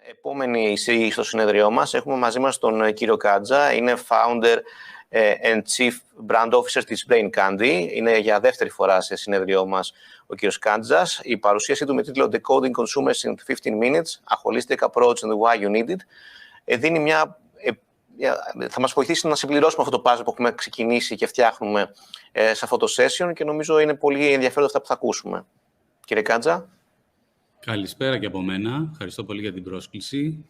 επόμενη εισήγηση στο συνεδριό μας. Έχουμε μαζί μας τον κύριο Κάντζα. Είναι founder and chief brand officer της Brain Candy. Είναι για δεύτερη φορά σε συνεδριό μας ο κύριος Κάντζας. Η παρουσίασή του με τίτλο Decoding Consumers in 15 Minutes, A Holistic Approach and Why You Need It, δίνει θα μας βοηθήσει να συμπληρώσουμε αυτό το puzzle που έχουμε ξεκινήσει και φτιάχνουμε σε αυτό το session και νομίζω είναι πολύ ενδιαφέροντα αυτά που θα ακούσουμε. Κύριε Κάντζα. Καλησπέρα και από μένα. Ευχαριστώ πολύ για την πρόσκληση.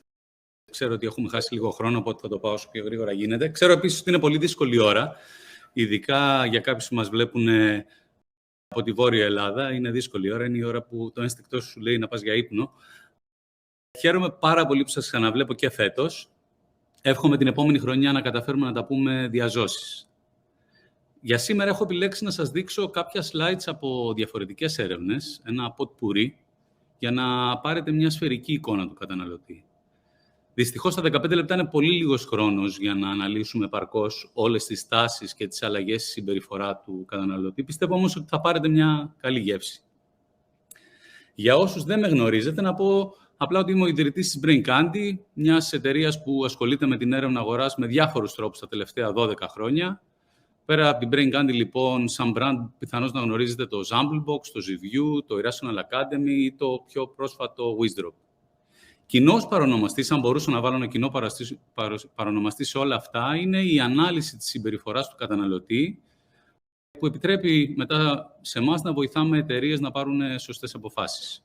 Ξέρω ότι έχουμε χάσει λίγο χρόνο, οπότε θα το πάω όσο πιο γρήγορα γίνεται. Ξέρω επίσης ότι είναι πολύ δύσκολη ώρα, ειδικά για κάποιους που μας βλέπουν από τη Βόρεια Ελλάδα. Είναι δύσκολη ώρα, είναι η ώρα που το ένστικτό σου λέει να πας για ύπνο. Χαίρομαι πάρα πολύ που σας ξαναβλέπω και φέτος. Εύχομαι την επόμενη χρονιά να καταφέρουμε να τα πούμε διαζώσεις. Για σήμερα έχω επιλέξει να σας δείξω κάποια slides από διαφορετικές έρευνες, ένα potpourri, για να πάρετε μια σφαιρική εικόνα του καταναλωτή. Δυστυχώς, τα 15 λεπτά είναι πολύ λίγος χρόνος για να αναλύσουμε επαρκώς όλες τις τάσεις και τις αλλαγές στη συμπεριφορά του καταναλωτή. Πιστεύω όμως ότι θα πάρετε μια καλή γεύση. Για όσους δεν με γνωρίζετε, να πω απλά ότι είμαι ο ιδρυτής της Brain Candy, μιας εταιρείας που ασχολείται με την έρευνα αγοράς με διάφορους τρόπους τα τελευταία 12 χρόνια. Πέρα από την Brain Candy, λοιπόν, σαν brand, πιθανώς να γνωρίζετε το Zamblebox, το Ziview, το Irrational Academy ή το πιο πρόσφατο Wizdrop. Κοινός παρονομαστής, αν μπορούσα να βάλω ένα κοινό παρονομαστή σε όλα αυτά, είναι η ανάλυση της συμπεριφοράς του καταναλωτή, που επιτρέπει μετά σε εμάς να βοηθάμε εταιρείες να πάρουν σωστές αποφάσεις.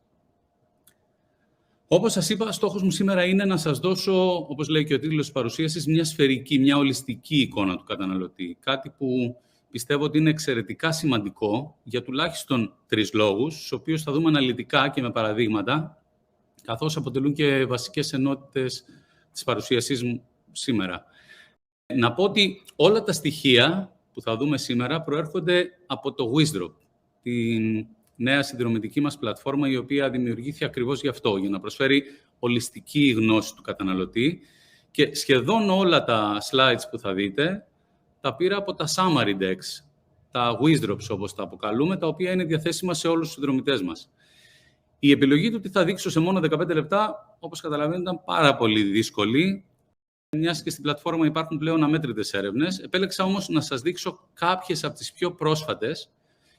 Όπως σας είπα, στόχος μου σήμερα είναι να σας δώσω, όπως λέει και ο τίτλος της παρουσίασης, μια σφαιρική, μια ολιστική εικόνα του καταναλωτή. Κάτι που πιστεύω ότι είναι εξαιρετικά σημαντικό για τουλάχιστον 3 λόγους, στους οποίους θα δούμε αναλυτικά και με παραδείγματα, καθώς αποτελούν και βασικές ενότητες της παρουσίασής μου σήμερα. Να πω ότι όλα τα στοιχεία που θα δούμε σήμερα προέρχονται από το Wizdrop, την νέα συνδρομητική μας πλατφόρμα, η οποία δημιουργήθηκε ακριβώς γι' αυτό, για να προσφέρει ολιστική γνώση του καταναλωτή. Και σχεδόν όλα τα slides που θα δείτε, τα πήρα από τα Summary Decks, τα Wizdrops όπως τα αποκαλούμε, τα οποία είναι διαθέσιμα σε όλους τους συνδρομητές μας. Η επιλογή του τι θα δείξω σε μόνο 15 λεπτά, όπως καταλαβαίνετε, ήταν πάρα πολύ δύσκολη. Μιας και στην πλατφόρμα υπάρχουν πλέον αμέτρητες έρευνες. Επέλεξα όμως να σας δείξω κάποιες από τις πιο πρόσφατες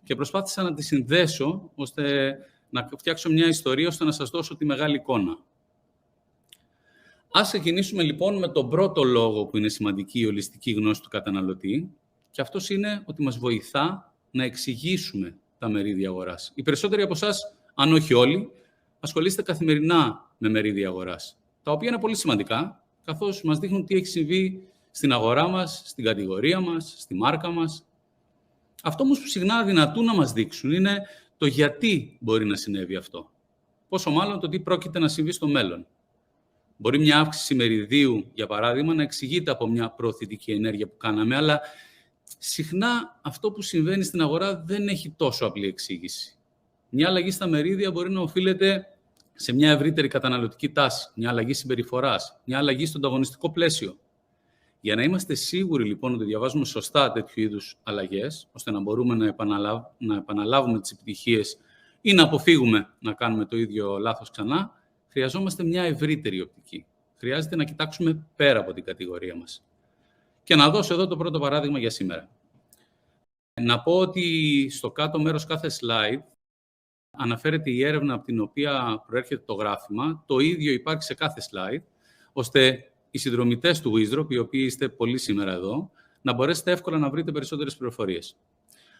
και προσπάθησα να τις συνδέσω, ώστε να φτιάξω μια ιστορία, ώστε να σας δώσω τη μεγάλη εικόνα. Ας ξεκινήσουμε λοιπόν με τον πρώτο λόγο που είναι σημαντική η ολιστική γνώση του καταναλωτή, και αυτός είναι ότι μας βοηθά να εξηγήσουμε τα μερίδια αγοράς. Οι περισσότεροι από εσάς, αν όχι όλοι, ασχολείστε καθημερινά με μερίδια αγοράς, τα οποία είναι πολύ σημαντικά, καθώς μας δείχνουν τι έχει συμβεί στην αγορά μας, στην κατηγορία μας, στη μάρκα μας. Αυτό όμως που συχνά αδυνατούν να μας δείξουν είναι το γιατί μπορεί να συνέβη αυτό. Πόσο μάλλον το τι πρόκειται να συμβεί στο μέλλον. Μπορεί μια αύξηση μεριδίου, για παράδειγμα, να εξηγείται από μια προωθητική ενέργεια που κάναμε, αλλά συχνά αυτό που συμβαίνει στην αγορά δεν έχει τόσο απλή εξήγηση. Μια αλλαγή στα μερίδια μπορεί να οφείλεται σε μια ευρύτερη καταναλωτική τάση, μια αλλαγή συμπεριφοράς, μια αλλαγή στο ανταγωνιστικό πλαίσιο. Για να είμαστε σίγουροι, λοιπόν, ότι διαβάζουμε σωστά τέτοιου είδους αλλαγές, ώστε να μπορούμε να επαναλάβουμε τις επιτυχίες ή να αποφύγουμε να κάνουμε το ίδιο λάθος ξανά, χρειαζόμαστε μια ευρύτερη οπτική. Χρειάζεται να κοιτάξουμε πέρα από την κατηγορία μας. Και να δώσω εδώ το πρώτο παράδειγμα για σήμερα. Να πω ότι στο κάτω μέρος κάθε slide αναφέρεται η έρευνα από την οποία προέρχεται το γράφημα. Το ίδιο υπάρχει σε κάθε slide, ώστε οι συνδρομητές του Wizdrop, οι οποίοι είστε πολύ σήμερα εδώ, να μπορέσετε εύκολα να βρείτε περισσότερες πληροφορίες.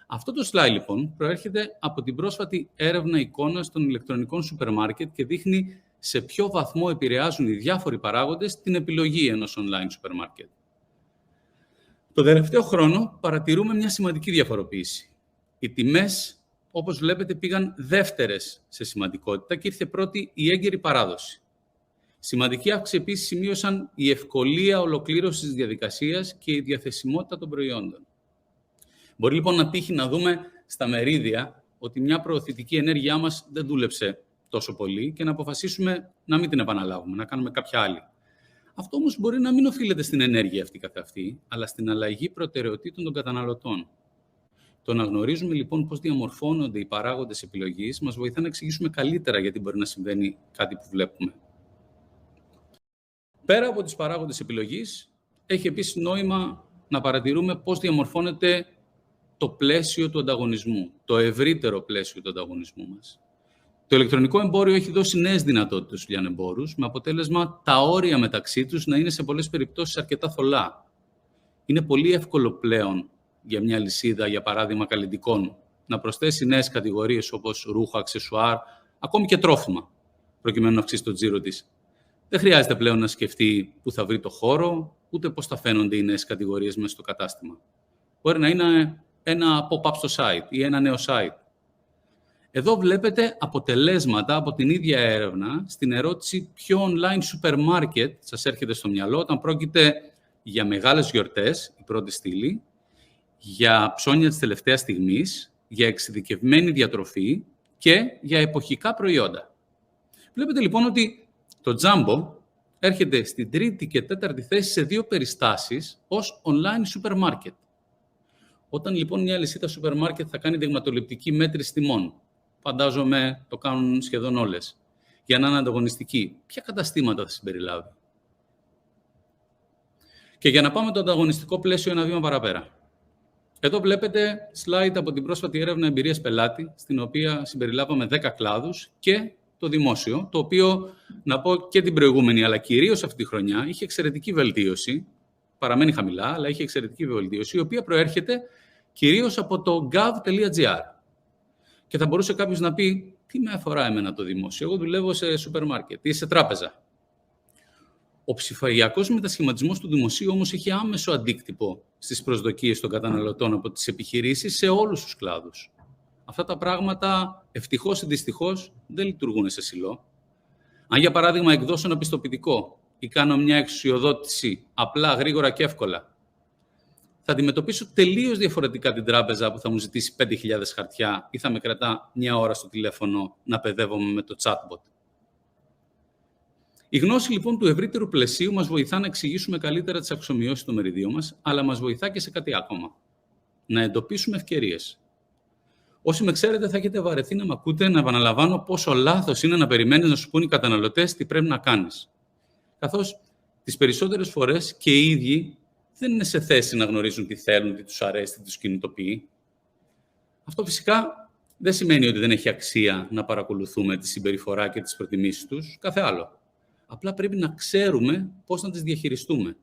Αυτό το slide, λοιπόν, προέρχεται από την πρόσφατη έρευνα εικόνας των ηλεκτρονικών σούπερ μάρκετ και δείχνει σε ποιο βαθμό επηρεάζουν οι διάφοροι παράγοντες την επιλογή ενός online σούπερ μάρκετ. Το τελευταίο χρόνο παρατηρούμε μια σημαντική διαφοροποίηση. Οι τιμές, όπως βλέπετε, πήγαν δεύτερες σε σημαντικότητα και ήρθε πρώτη η έγκαιρη παράδοση. Σημαντική αύξηση επίσης σημείωσαν η ευκολία ολοκλήρωσης της διαδικασίας και η διαθεσιμότητα των προϊόντων. Μπορεί λοιπόν να τύχει να δούμε στα μερίδια ότι μια προωθητική ενέργειά μας δεν δούλεψε τόσο πολύ και να αποφασίσουμε να μην την επαναλάβουμε, να κάνουμε κάποια άλλη. Αυτό όμως μπορεί να μην οφείλεται στην ενέργεια αυτή καθ' αυτή, αλλά στην αλλαγή προτεραιοτήτων των καταναλωτών. Το να γνωρίζουμε λοιπόν πώς διαμορφώνονται οι παράγοντες επιλογής μας βοηθά να εξηγήσουμε καλύτερα γιατί μπορεί να συμβαίνει κάτι που βλέπουμε. Πέρα από τις παράγοντες επιλογής, έχει επίσης νόημα να παρατηρούμε πώς διαμορφώνεται το πλαίσιο του ανταγωνισμού, το ευρύτερο πλαίσιο του ανταγωνισμού μας. Το ηλεκτρονικό εμπόριο έχει δώσει νέες δυνατότητες στους λιανεμπόρους, με αποτέλεσμα τα όρια μεταξύ τους να είναι σε πολλές περιπτώσεις αρκετά θολά. Είναι πολύ εύκολο πλέον για μια λυσίδα, για παράδειγμα καλλυντικών, να προσθέσει νέες κατηγορίες όπως ρούχα, αξεσουάρ, ακόμη και τρόφιμα, προκειμένου να αυξήσει το τζίρο της. Δεν χρειάζεται πλέον να σκεφτεί πού θα βρει το χώρο, ούτε πώς θα φαίνονται οι νέες κατηγορίες μέσα στο κατάστημα. Μπορεί να είναι ένα pop-up στο site ή ένα νέο site. Εδώ βλέπετε αποτελέσματα από την ίδια έρευνα στην ερώτηση ποιο online supermarket σας έρχεται στο μυαλό όταν πρόκειται για μεγάλες γιορτές, η πρώτη στήλη, για ψώνια της τελευταίας στιγμής, για εξειδικευμένη διατροφή και για εποχικά προϊόντα. Βλέπετε λοιπόν ότι το Jumbo έρχεται στην τρίτη και τέταρτη θέση σε 2 περιστάσεις ως online supermarket. Όταν λοιπόν μια αλυσίδα supermarket θα κάνει δειγματοληπτική μέτρηση τιμών, φαντάζομαι το κάνουν σχεδόν όλες, για να είναι ανταγωνιστική, ποια καταστήματα θα συμπεριλάβει? Και για να πάμε το ανταγωνιστικό πλαίσιο ένα βήμα παραπέρα. Εδώ βλέπετε slide από την πρόσφατη έρευνα εμπειρίας πελάτη, στην οποία συμπεριλάβαμε 10 κλάδους και το δημόσιο, το οποίο, να πω και την προηγούμενη, αλλά κυρίως αυτή τη χρονιά, είχε εξαιρετική βελτίωση, παραμένει χαμηλά, αλλά είχε εξαιρετική βελτίωση, η οποία προέρχεται κυρίως από το gov.gr. Και θα μπορούσε κάποιος να πει, τι με αφορά εμένα το δημόσιο? Εγώ δουλεύω σε σούπερ μάρκετ ή σε τράπεζα. Ο ψηφιακός μετασχηματισμός του δημοσίου όμως έχει άμεσο αντίκτυπο στις προσδοκίες των καταναλωτών από τις επιχειρήσεις σε όλους τους κλάδους. Αυτά τα πράγματα, ευτυχώς ή δυστυχώς, δεν λειτουργούν σε σιλό. Αν για παράδειγμα εκδώσω ένα πιστοποιητικό ή κάνω μια εξουσιοδότηση απλά, γρήγορα και εύκολα, θα αντιμετωπίσω τελείως διαφορετικά την τράπεζα που θα μου ζητήσει 5.000 χαρτιά ή θα με κρατά μια ώρα στο τηλέφωνο να παιδεύομαι με το chatbot. Η γνώση λοιπόν του ευρύτερου πλαισίου μας βοηθά να εξηγήσουμε καλύτερα τις αξιομοιώσεις στο μεριδίο μας, αλλά μας βοηθά και σε κάτι ακόμα. Να εντοπίσουμε ευκαιρίες. Όσοι με ξέρετε, θα έχετε βαρεθεί να με ακούτε να επαναλαμβάνω πόσο λάθος είναι να περιμένεις να σου πούν οι καταναλωτές τι πρέπει να κάνεις. Καθώς τις περισσότερες φορές και οι ίδιοι δεν είναι σε θέση να γνωρίζουν τι θέλουν, τι τους αρέσει, τι τους κινητοποιεί. Αυτό φυσικά δεν σημαίνει ότι δεν έχει αξία να παρακολουθούμε τη συμπεριφορά και τις προτιμήσεις τους, κάθε άλλο. Απλά πρέπει να ξέρουμε πώς να τις διαχειριστούμε.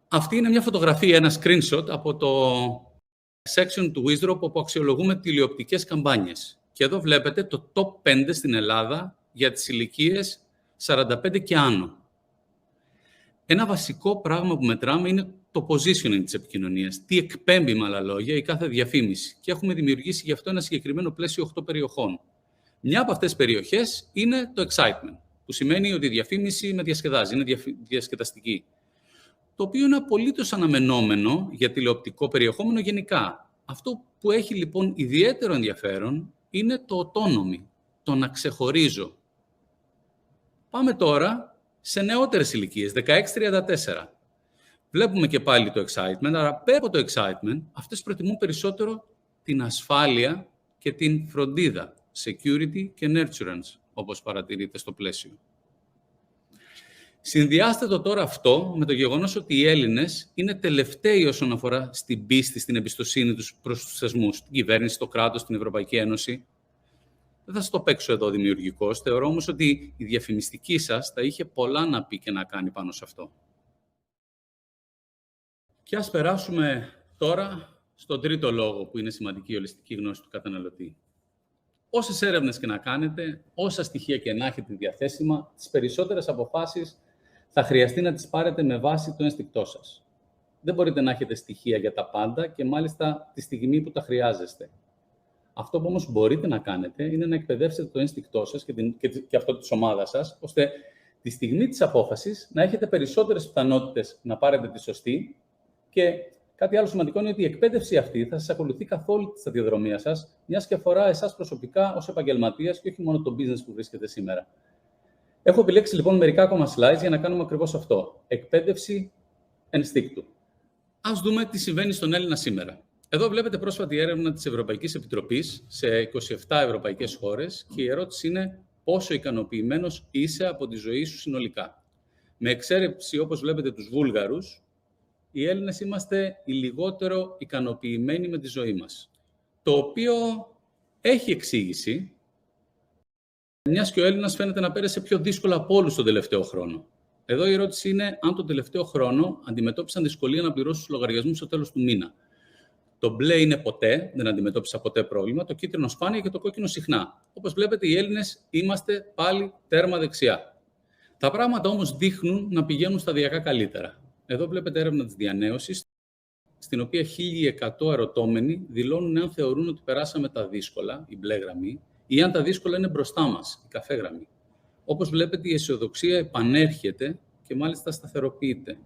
Αυτή είναι μια φωτογραφία, ένα screenshot από το section του Wizardrop, όπου αξιολογούμε τηλεοπτικές καμπάνιες. Και εδώ βλέπετε το top 5 στην Ελλάδα για τις ηλικίες 45 και άνω. Ένα βασικό πράγμα που μετράμε είναι το positioning της επικοινωνίας. Τι εκπέμπει, με άλλα λόγια, η κάθε διαφήμιση. Και έχουμε δημιουργήσει γι' αυτό ένα συγκεκριμένο πλαίσιο 8 περιοχών. Μια από αυτές τις περιοχές είναι το excitement, που σημαίνει ότι η διαφήμιση με διασκεδάζει, είναι διασκεδαστική. Το οποίο είναι απολύτως αναμενόμενο για τηλεοπτικό περιεχόμενο γενικά. Αυτό που έχει λοιπόν ιδιαίτερο ενδιαφέρον είναι το autonomy, το να ξεχωρίζω. Πάμε τώρα σε νεότερες ηλικίες, 16-34. Βλέπουμε και πάλι το excitement, αλλά πέρα από το excitement, αυτές προτιμούν περισσότερο την ασφάλεια και την φροντίδα, security και nurturance, όπως παρατηρείτε στο πλαίσιο. Συνδυάστε το τώρα αυτό με το γεγονός ότι οι Έλληνες είναι τελευταίοι όσον αφορά στην πίστη, στην εμπιστοσύνη τους προς τους θεσμούς, την κυβέρνηση, το κράτος, την Ευρωπαϊκή Ένωση. Δεν θα σας το παίξω εδώ δημιουργικός, θεωρώ όμως ότι η διαφημιστική σας θα είχε πολλά να πει και να κάνει πάνω σε αυτό. Και ας περάσουμε τώρα στον τρίτο λόγο που είναι σημαντική η ολιστική γνώση του καταναλωτή. Όσες έρευνες και να κάνετε, όσα στοιχεία και να έχετε διαθέσιμα, τις περισσότερες αποφάσεις θα χρειαστεί να τις πάρετε με βάση το ένστικτό σας. Δεν μπορείτε να έχετε στοιχεία για τα πάντα και μάλιστα τη στιγμή που τα χρειάζεστε. Αυτό που όμως μπορείτε να κάνετε είναι να εκπαιδεύσετε το ένστικτό σας και αυτό της ομάδας σας, ώστε τη στιγμή της απόφασης να έχετε περισσότερες πιθανότητες να πάρετε τη σωστή. Και κάτι άλλο σημαντικό είναι ότι η εκπαίδευση αυτή θα σας ακολουθεί καθ' όλη τη σταδιοδρομία σας, μιας και αφορά εσάς προσωπικά ως επαγγελματίας και όχι μόνο το business που βρίσκεται σήμερα. Έχω επιλέξει λοιπόν μερικά ακόμα slides για να κάνουμε ακριβώς αυτό. Εκπαίδευση ενστίκτου. Ας δούμε τι συμβαίνει στον Έλληνα σήμερα. Εδώ βλέπετε πρόσφατη έρευνα της Ευρωπαϊκής Επιτροπής σε 27 ευρωπαϊκές χώρες και η ερώτηση είναι πόσο ικανοποιημένος είσαι από τη ζωή σου συνολικά. Με εξαίρεση, όπως βλέπετε, τους Βούλγαρους, οι Έλληνες είμαστε οι λιγότερο ικανοποιημένοι με τη ζωή μας. Το οποίο έχει εξήγηση, μιας και ο Έλληνας φαίνεται να πέρασε πιο δύσκολα από όλους τον τελευταίο χρόνο. Εδώ η ερώτηση είναι αν τον τελευταίο χρόνο αντιμετώπισαν δυσκολία να πληρώσουν τους λογαριασμούς στο τέλος του μήνα. Το μπλε είναι ποτέ, δεν αντιμετώπισα ποτέ πρόβλημα, το κίτρινο σπάνια και το κόκκινο συχνά. Όπως βλέπετε, οι Έλληνες είμαστε πάλι τέρμα δεξιά. Τα πράγματα όμως δείχνουν να πηγαίνουν σταδιακά καλύτερα. Εδώ βλέπετε έρευνα της διανέωσης, στην οποία 1.100 ερωτώμενοι δηλώνουν αν θεωρούν ότι περάσαμε τα δύσκολα, η μπλε γραμμή, ή αν τα δύσκολα είναι μπροστά μας, η καφέ γραμμή. Όπως βλέπετε, η αισιοδοξία επανέρχεται και μάλιστα σταθεροποιείται.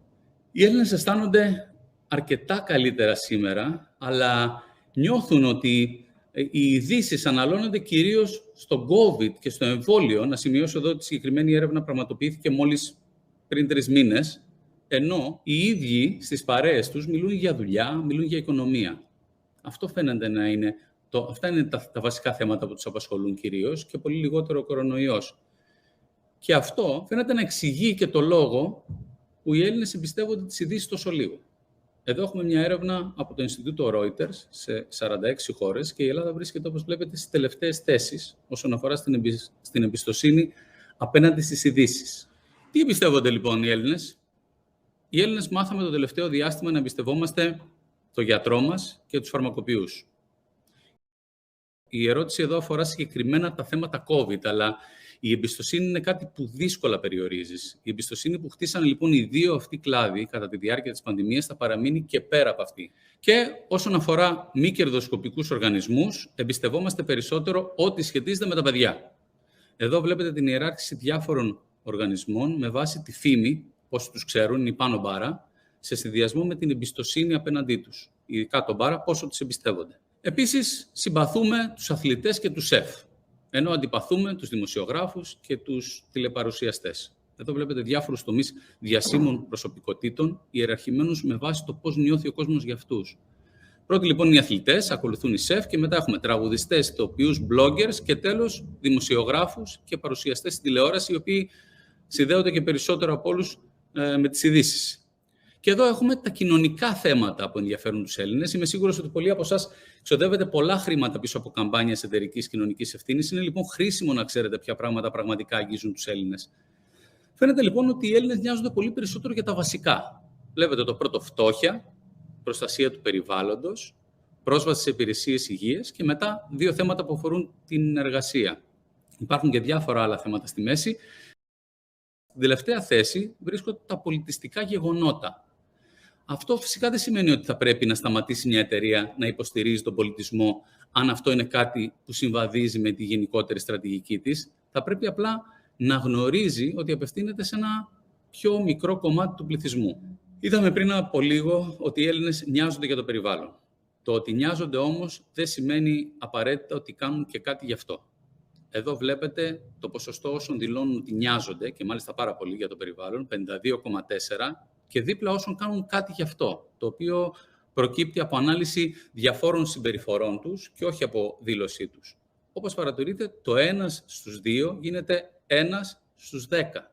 Οι Έλληνες αισθάνονται αρκετά καλύτερα σήμερα, αλλά νιώθουν ότι οι ειδήσεις αναλώνονται κυρίως στο COVID και στο εμβόλιο. Να σημειώσω εδώ ότι η συγκεκριμένη έρευνα πραγματοποιήθηκε μόλις πριν 3 μήνες, ενώ οι ίδιοι στις παρέες τους μιλούν για δουλειά, μιλούν για οικονομία. Αυτό φαίνεται να είναι, αυτά είναι τα βασικά θέματα που τους απασχολούν κυρίως και πολύ λιγότερο ο κορονοϊός. Και αυτό φαίνεται να εξηγεί και το λόγο που οι Έλληνες εμπιστεύονται τις ειδήσεις τόσο λίγο. Εδώ έχουμε μια έρευνα από το Ινστιτούτο Reuters σε 46 χώρες και η Ελλάδα βρίσκεται, όπως βλέπετε, στις τελευταίες θέσεις όσον αφορά στην εμπιστοσύνη απέναντι στις ειδήσεις. Τι εμπιστεύονται λοιπόν οι Έλληνες? Οι Έλληνες μάθαμε το τελευταίο διάστημα να εμπιστευόμαστε τον γιατρό μας και τους φαρμακοποιούς. Η ερώτηση εδώ αφορά συγκεκριμένα τα θέματα COVID, αλλά η εμπιστοσύνη είναι κάτι που δύσκολα περιορίζεις. Η εμπιστοσύνη που χτίσαν λοιπόν οι δύο αυτοί κλάδοι κατά τη διάρκεια της πανδημίας θα παραμείνει και πέρα από αυτή. Και όσον αφορά μη κερδοσκοπικούς οργανισμούς, εμπιστευόμαστε περισσότερο ό,τι σχετίζεται με τα παιδιά. Εδώ βλέπετε την ιεράρχηση διάφορων οργανισμών με βάση τη φήμη, πώς τους ξέρουν, είναι η πάνω μπάρα, σε συνδυασμό με την εμπιστοσύνη απέναντί τους. Ειδικά τον μπάρα, πόσο τους εμπιστεύονται. Επίσης, συμπαθούμε τους αθλητές και τους σεφ, ενώ αντιπαθούμε τους δημοσιογράφους και τους τηλεπαρουσιαστές. Εδώ βλέπετε διάφορους τομείς διασήμων προσωπικότητων, ιεραρχημένους με βάση το πώς νιώθει ο κόσμος για αυτούς. Πρώτοι λοιπόν οι αθλητές, ακολουθούν οι σεφ και μετά έχουμε τραγουδιστές, ηθοποιούς, bloggers και τέλος δημοσιογράφους και παρουσιαστές στην τηλεόραση, οι οποίοι συνδέονται και περισσότερο από όλους με τις ειδήσεις. Και εδώ έχουμε τα κοινωνικά θέματα που ενδιαφέρουν τους Έλληνες. Είμαι σίγουρος ότι πολλοί από εσάς ξοδεύετε πολλά χρήματα πίσω από καμπάνιες εταιρικής κοινωνικής ευθύνης. Είναι λοιπόν χρήσιμο να ξέρετε ποια πράγματα πραγματικά αγγίζουν τους Έλληνες. Φαίνεται λοιπόν ότι οι Έλληνες νοιάζονται πολύ περισσότερο για τα βασικά. Βλέπετε το πρώτο, φτώχεια, προστασία του περιβάλλοντος, πρόσβαση σε υπηρεσίες υγείας και μετά 2 θέματα που αφορούν την εργασία. Υπάρχουν και διάφορα άλλα θέματα στη μέση. Στην τελευταία θέση βρίσκονται τα πολιτιστικά γεγονότα. Αυτό φυσικά δεν σημαίνει ότι θα πρέπει να σταματήσει μια εταιρεία να υποστηρίζει τον πολιτισμό, αν αυτό είναι κάτι που συμβαδίζει με τη γενικότερη στρατηγική της. Θα πρέπει απλά να γνωρίζει ότι απευθύνεται σε ένα πιο μικρό κομμάτι του πληθυσμού. Είδαμε πριν από λίγο ότι οι Έλληνες νοιάζονται για το περιβάλλον. Το ότι νοιάζονται όμως δεν σημαίνει απαραίτητα ότι κάνουν και κάτι γι' αυτό. Εδώ βλέπετε το ποσοστό όσων δηλώνουν ότι νοιάζονται, και μάλιστα πάρα πολύ για το περιβάλλον, 52,4%, και δίπλα όσων κάνουν κάτι γι' αυτό, το οποίο προκύπτει από ανάλυση διαφόρων συμπεριφορών τους και όχι από δήλωσή τους. Όπως παρατηρείτε, το 1 στους 2 γίνεται 1 στους 10.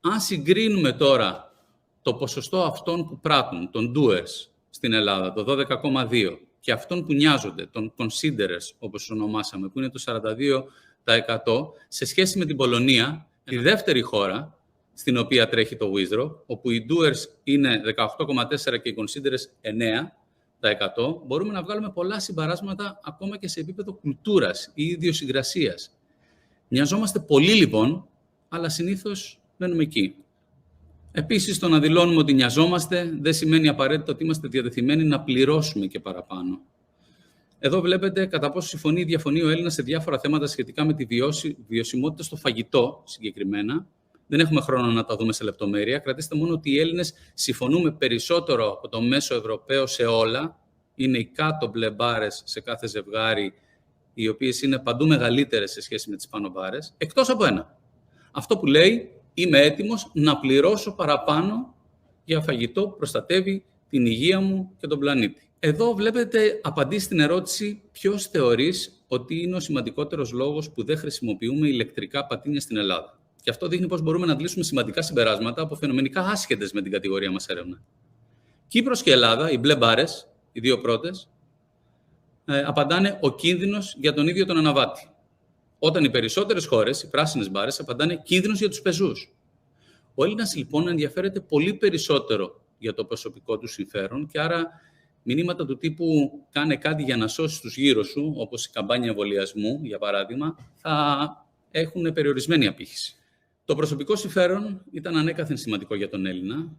Αν συγκρίνουμε τώρα το ποσοστό αυτών που πράττουν, των doers στην Ελλάδα, το 12,2%, και αυτών που νοιάζονται, των considerers, όπως τους ονομάσαμε, που είναι το 42%, σε σχέση με την Πολωνία, τη δεύτερη χώρα στην οποία τρέχει το Wizdraw, όπου οι doers είναι 18,4% και οι considerers 9%, μπορούμε να βγάλουμε πολλά συμπαράσματα ακόμα και σε επίπεδο κουλτούρας ή ιδιοσυγκρασίας. Νοιαζόμαστε πολύ λοιπόν, αλλά συνήθως μένουμε εκεί. Επίσης, το να δηλώνουμε ότι νοιαζόμαστε δεν σημαίνει απαραίτητα ότι είμαστε διατεθειμένοι να πληρώσουμε και παραπάνω. Εδώ βλέπετε κατά πόσο συμφωνεί ή διαφωνεί ο Έλληνας σε διάφορα θέματα σχετικά με τη βιωσιμότητα στο φαγητό συγκεκριμένα. Δεν έχουμε χρόνο να τα δούμε σε λεπτομέρεια. Κρατήστε μόνο ότι οι Έλληνες συμφωνούμε περισσότερο από το μέσο Ευρωπαίο σε όλα. Είναι οι κάτω μπλε μπάρες σε κάθε ζευγάρι, οι οποίες είναι παντού μεγαλύτερες σε σχέση με τις πάνω μπάρες, εκτός από ένα. Αυτό που λέει, είμαι έτοιμος να πληρώσω παραπάνω για φαγητό που προστατεύει την υγεία μου και τον πλανήτη. Εδώ βλέπετε απαντήσει στην ερώτηση ποιος θεωρείς ότι είναι ο σημαντικότερος λόγος που δεν χρησιμοποιούμε ηλεκτρικά πατίνια στην Ελλάδα. Και αυτό δείχνει πώς μπορούμε να αντλήσουμε σημαντικά συμπεράσματα από φαινομενικά άσχετες με την κατηγορία μας έρευνα. Κύπρος και Ελλάδα, οι μπλε μπάρες, οι δύο πρώτες, απαντάνε ο κίνδυνος για τον ίδιο τον αναβάτη. Όταν οι περισσότερες χώρες, οι πράσινες μπάρες, απαντάνε κίνδυνος για τους πεζούς. Ο Έλληνας λοιπόν ενδιαφέρεται πολύ περισσότερο για το προσωπικό του συμφέρον και άρα μηνύματα του τύπου «κάνε κάτι για να σώσεις τους γύρω σου», όπως η καμπάνια εμβολιασμού, για παράδειγμα, θα έχουν περιορισμένη απήχηση. Το προσωπικό συμφέρον ήταν ανέκαθεν σημαντικό για τον Έλληνα.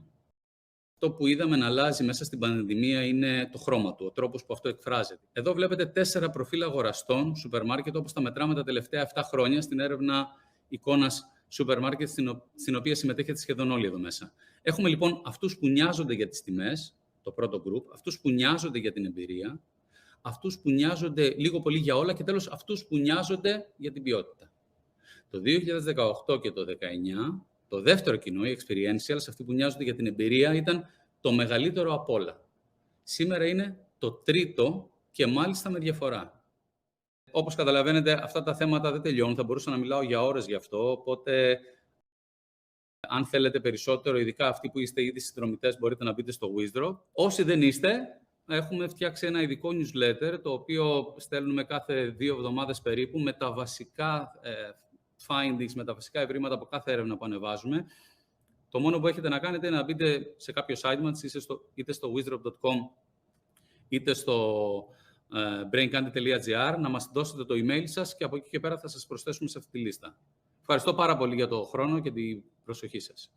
Το που είδαμε να αλλάζει μέσα στην πανδημία είναι το χρώμα του, ο τρόπος που αυτό εκφράζεται. Εδώ βλέπετε 4 προφίλ αγοραστών σούπερ μάρκετ, όπως τα μετράμε τα τελευταία 7 χρόνια στην έρευνα εικόνας σούπερ μάρκετ, στην οποία συμμετέχετε σχεδόν όλοι εδώ μέσα. Έχουμε λοιπόν αυτούς που νοιάζονται για τις τιμές, το πρώτο group, αυτούς που νοιάζονται για την εμπειρία, αυτούς που νοιάζονται λίγο πολύ για όλα και τέλος αυτούς που νοιάζονται για την ποιότητα. Το 2018 και το 2019, το δεύτερο κοινό, οι experientials, αυτοί που νοιάζονται για την εμπειρία, ήταν το μεγαλύτερο απ' όλα. Σήμερα είναι το τρίτο και μάλιστα με διαφορά. Όπως καταλαβαίνετε, αυτά τα θέματα δεν τελειώνουν. Θα μπορούσα να μιλάω για ώρες γι' αυτό, οπότε αν θέλετε περισσότερο, ειδικά αυτοί που είστε ήδη συνδρομητές, μπορείτε να μπείτε στο Wizdrop. Όσοι δεν είστε, έχουμε φτιάξει ένα ειδικό newsletter, το οποίο στέλνουμε κάθε 2 εβδομάδες περίπου, με τα βασικά findings, με τα βασικά ευρήματα από κάθε έρευνα που ανεβάζουμε. Το μόνο που έχετε να κάνετε είναι να μπείτε σε κάποιο site μας, είτε στο wizdrop.com, είτε στο braincandy.gr, να μας δώσετε το email σας και από εκεί και πέρα θα σας προσθέσουμε σε αυτή τη λίστα. Ευχαριστώ πάρα πολύ για το χρόνο και την προσοχή σας.